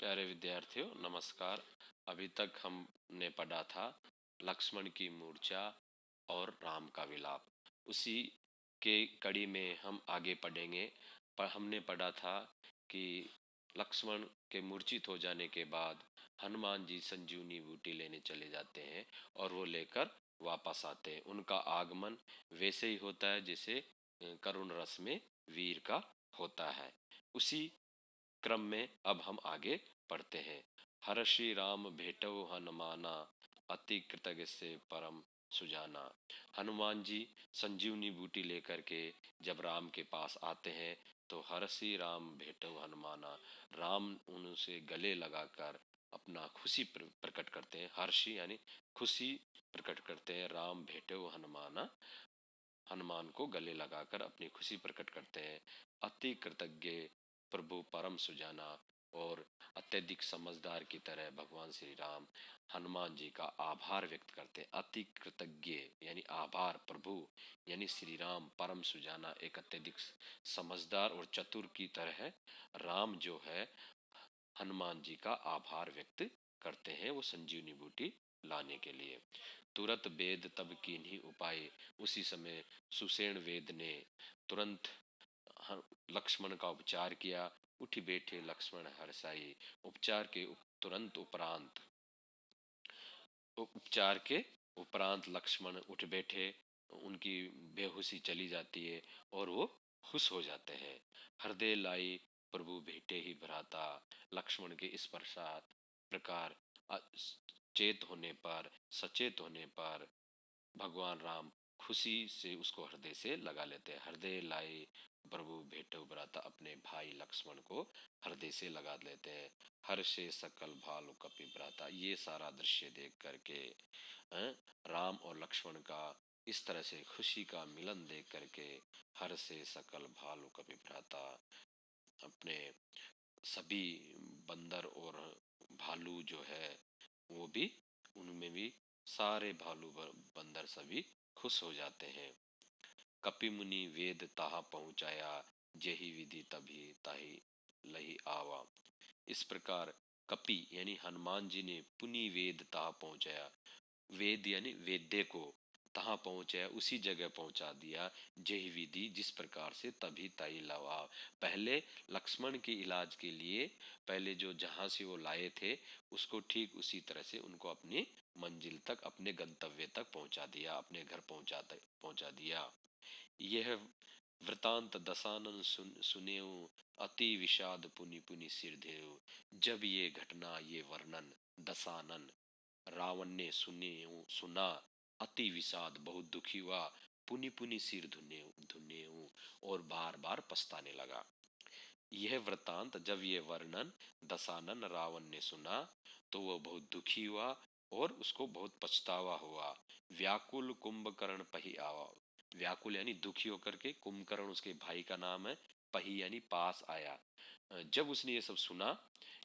प्यारे विद्यार्थियों नमस्कार। अभी तक हमने पढ़ा था लक्ष्मण की मूर्छा और राम का विलाप। उसी के कड़ी में हम आगे पढ़ेंगे। पर हमने पढ़ा था कि लक्ष्मण के मूर्छित हो जाने के बाद हनुमान जी संजीवनी बूटी लेने चले जाते हैं और वो लेकर वापस आते हैं। उनका आगमन वैसे ही होता है जैसे करुण रस में वीर का होता है। उसी क्रम में अब हम आगे पढ़ते हैं। हर श्री राम भेटौ हनुमाना, अति कृतज्ञ से परम सुजाना। हनुमान जी संजीवनी बूटी लेकर के जब राम के पास आते हैं तो हर श्री राम भेटौ हनुमाना, राम उनसे गले लगाकर अपना खुशी प्रकट करते हैं। हर्षी यानी खुशी प्रकट करते हैं। राम भेटौ हनुमाना, हनुमान को गले लगाकर अपनी खुशी प्रकट करते हैं। अति कृतज्ञ प्रभु परम सुजाना, और अत्यधिक समझदार की तरह भगवान श्री राम हनुमान जी का आभार व्यक्त करते हैं। अति कृतज्ञ यानी आभार, प्रभु यानी श्री राम परम सुजाना एक अत्यधिक समझदार और चतुर की तरह राम जो है हनुमान जी का आभार व्यक्त करते हैं वो संजीवनी बूटी लाने के लिए। तुरंत वेद तब कीन्ही उपाय, उसी समय सुषेण वेद ने तुरंत लक्ष्मण का उपचार किया। उठी बैठे लक्ष्मण हर्षाई, उपचार के तुरंत उपरांत, उपचार के उपरांत लक्ष्मण उठ बैठे। उनकी बेहोशी चली जाती है और वो खुश हो जाते हैं। हृदय लाई प्रभु भेटे ही भ्राता, लक्ष्मण के इस प्रकार चेत होने पर, सचेत होने पर भगवान राम खुशी से उसको हृदय से लगा लेते हैं। हृदय लाए प्रभु भेटो भ्राता, अपने भाई लक्ष्मण को हृदय से लगा लेते हैं। हर्ष से सकल भालु कपि भ्राता, ये सारा दृश्य देख करके हैं, राम और लक्ष्मण का इस तरह से खुशी का मिलन देख करके हर से सकल भालु कपि भ्राता, अपने सभी बंदर और भालू जो है वो भी, उनमें भी सारे भालू बंदर सभी खुश हो जाते हैं। कपि मुनि वेद ताहा पहुंचाया, जेहि विधि तभी ताहि लही आवा। इस प्रकार कपि यानी हनुमान जी ने पुनि वेद ताहा पहुंचाया, वेद यानी वेद्य को, तहाँ पहुंचाया उसी जगह पहुंचा दिया। जय विधि जिस प्रकार से तभी ताई लवा, पहले लक्ष्मण के इलाज के लिए पहले जो जहां से वो लाए थे उसको ठीक उसी तरह से उनको अपनी मंजिल तक, अपने गंतव्य तक पहुंचा दिया, अपने घर पहुंचा दिया। यह वृतांत दसानन सुनेऊ, अति विषाद पुनि पुनि सिर धेऊ। जब ये घटना ये वर्णन दसानन रावण ने सुना, अति विषाद बहुत दुखी हुआ, पुनि पुनि सिर धुने, और बार बार पछताने लगा। यह वृतांत जब ये वर्णन दशानन रावण ने सुना तो वह बहुत दुखी हुआ और उसको बहुत पछतावा हुआ। व्याकुल कुंभकर्ण पही आवा, व्याकुल यानी दुखी होकर के, कुंभकर्ण उसके भाई का नाम है, पही यानी पास आया। जब उसने ये सब सुना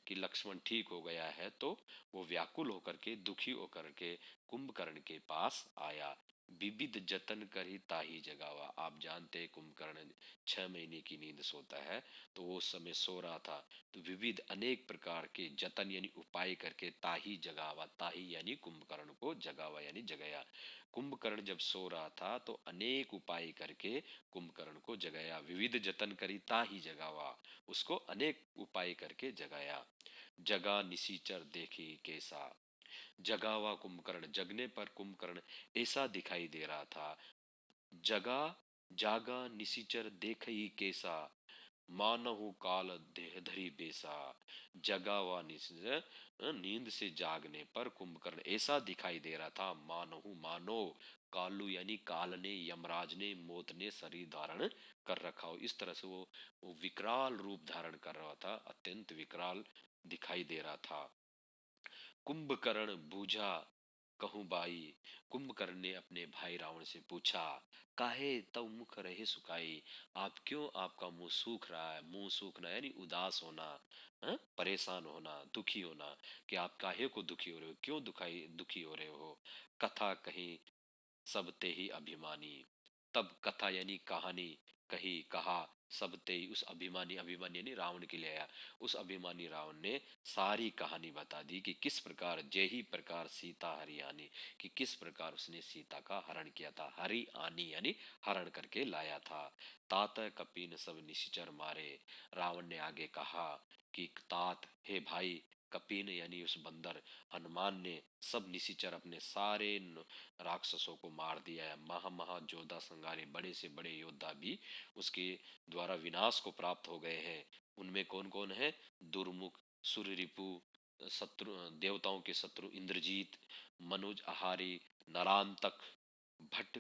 कि लक्ष्मण ठीक हो गया है तो वो व्याकुल होकर के, दुखी होकर के कुंभकर्ण के पास आया। विविध जतन करी ताही जगावा, आप जानते हैं कुंभकर्ण 6 महीने की नींद सोता है, तो वो उस समय सो रहा था। तो विविध अनेक प्रकार के जतन यानी उपाय करके ताही जगावा, ताही यानी कुंभकर्ण को, जगावा यानी जगाया। कुंभकर्ण जब सो रहा था तो अनेक उपाय करके कुंभकर्ण को जगाया। विविध जतन करी ताही जगावा, उसको अनेक उपाय करके जगाया। जगा निसीचर देखी कैसा, जगा हुआ कुंभकर्ण, जगने पर कुंभकर्ण ऐसा दिखाई दे रहा था। जगा जागा निसीचर देख ही कैसा, मानहु काल देहधरी बेसा। जगा हुआ निसीचर, नींद से जागने पर कुंभकर्ण ऐसा दिखाई दे रहा था, मानहु मानो, कालू यानी काल ने, यमराज ने, मौत ने शरीर धारण कर रखा हो। इस तरह से वो विकराल रूप धारण कर रहा था, अत्यंत विकराल दिखाई दे रहा था। कुंभकर्ण बूझा कहूँ बाई, कुंभकर्ण ने अपने भाई रावण से पूछा, काहे तव मुख रहे सुखाई, आप क्यों, आपका मुंह सूख रहा है। मुंह सूखना यानी उदास होना, परेशान होना, दुखी होना, कि आप काहे को दुखी हो रहे हो, क्यों दुखी हो रहे हो। कथा कहीं सब ते ही अभिमानी, तब कथा यानी कहानी, कही कहा सब तेई। उस अभिमानी, अभिमानी यानी रावण के लिए आया, उस अभिमानी रावण ने सारी कहानी बता दी कि किस प्रकार जय ही प्रकार सीता हरि आनी, कि किस प्रकार उसने सीता का हरण किया था। हरि आनी यानी हरण करके लाया था। तात कपीन सब निशिचर मारे। रावण ने आगे कहा कि तात, हे भाई, कपिन यानी उस बंदर हनुमान ने सब निशिचर अपने सारे राक्षसों को मार दिया है। महा महा जोधा संगारे, बड़े से बड़े योद्धा भी उसके द्वारा विनाश को प्राप्त हो गए हैं। उनमें कौन कौन है? दुर्मुख, सूर्यरिपु, शत्रु, देवताओं के शत्रु इंद्रजीत, मनुज आहारी, नरांतक, भट्ट,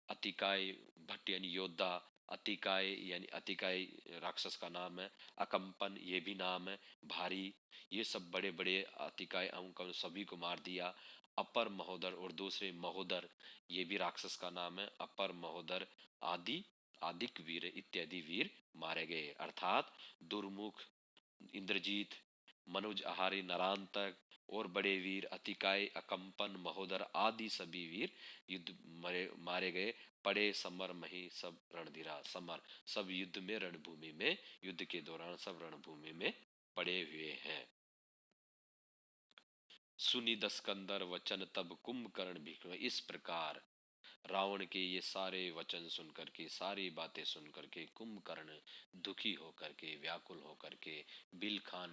अतिकाय, भट्ट यानी योद्धा, अतिकाय यानी अतिकाय राक्षस का नाम है, अकंपन ये भी नाम है, भारी, ये सब बड़े बड़े अतिकाय अंक सभी को मार दिया। अपर महोदर और दूसरे महोदर ये भी राक्षस का नाम है, अपर महोदर आदि, आदिक वीर इत्यादि वीर मारे गए। अर्थात दुर्मुख, इंद्रजीत, मनुज आहारी, नरांतक और बड़े वीर अतिकाय, अकंपन, महोदर आदि सभी वीर युद्ध मारे गए। पड़े समर मही सब रणधीरा। समर सब युद्ध में, रणभूमि में, युद्ध के दौरान सब रणभूमि में पड़े हुए हैं। सुनी दस्कंदर वचन तब कुंभकर्ण भीष्म। इस प्रकार रावण के ये सारे वचन सुन करके, सारी बातें सुन करके कुंभकर्ण दुखी होकर के, व्याकुल होकर के बिल खान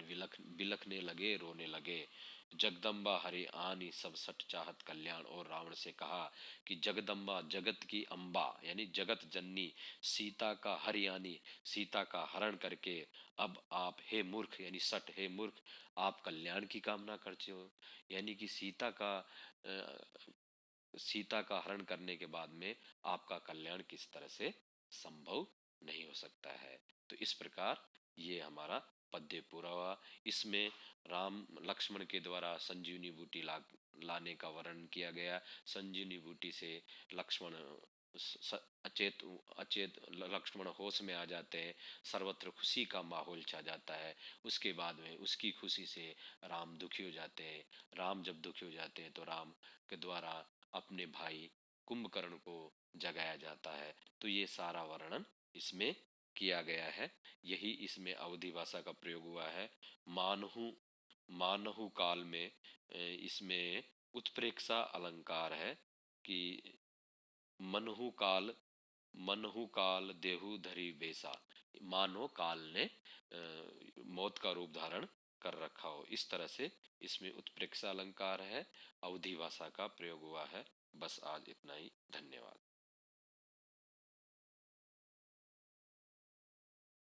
बिलखने लगे, रोने लगे। जगदम्बा हरे आनी सब सठ चाहत कल्याण। और रावण से कहा कि जगदम्बा, जगत की अम्बा यानी जगत जननी सीता का हरियाणी, सीता का हरण करके अब आप, हे मूर्ख यानी सठ, हे मूर्ख, आप कल्याण की कामना करते हो। यानी कि सीता का हरण करने के बाद में आपका कल्याण किस तरह से संभव नहीं हो सकता है। तो इस प्रकार ये हमारा पद्य पूरा हुआ। इसमें राम लक्ष्मण के द्वारा संजीवनी बूटी लाने का वर्णन किया गया। संजीवनी बूटी से लक्ष्मण अचेत अचेत लक्ष्मण होश में आ जाते हैं, सर्वत्र खुशी का माहौल छा जाता है। उसके बाद में उसकी खुशी से राम दुखी हो जाते हैं। राम जब दुखी हो जाते हैं तो राम के द्वारा अपने भाई कुंभकर्ण को जगाया जाता है। तो ये सारा वर्णन इसमें किया गया है। यही इसमें अवधि भाषा का प्रयोग हुआ है। मानहु, मानहु काल में इसमें उत्प्रेक्षा अलंकार है कि मनहु काल, मनहु काल देहु धरी बेसा। मानो काल ने मौत का रूप धारण कर रखा हो, इस तरह से इसमें उत्प्रेक्षा अलंकार है, अवधि भाषा का प्रयोग हुआ है। बस आज इतना ही, धन्यवाद।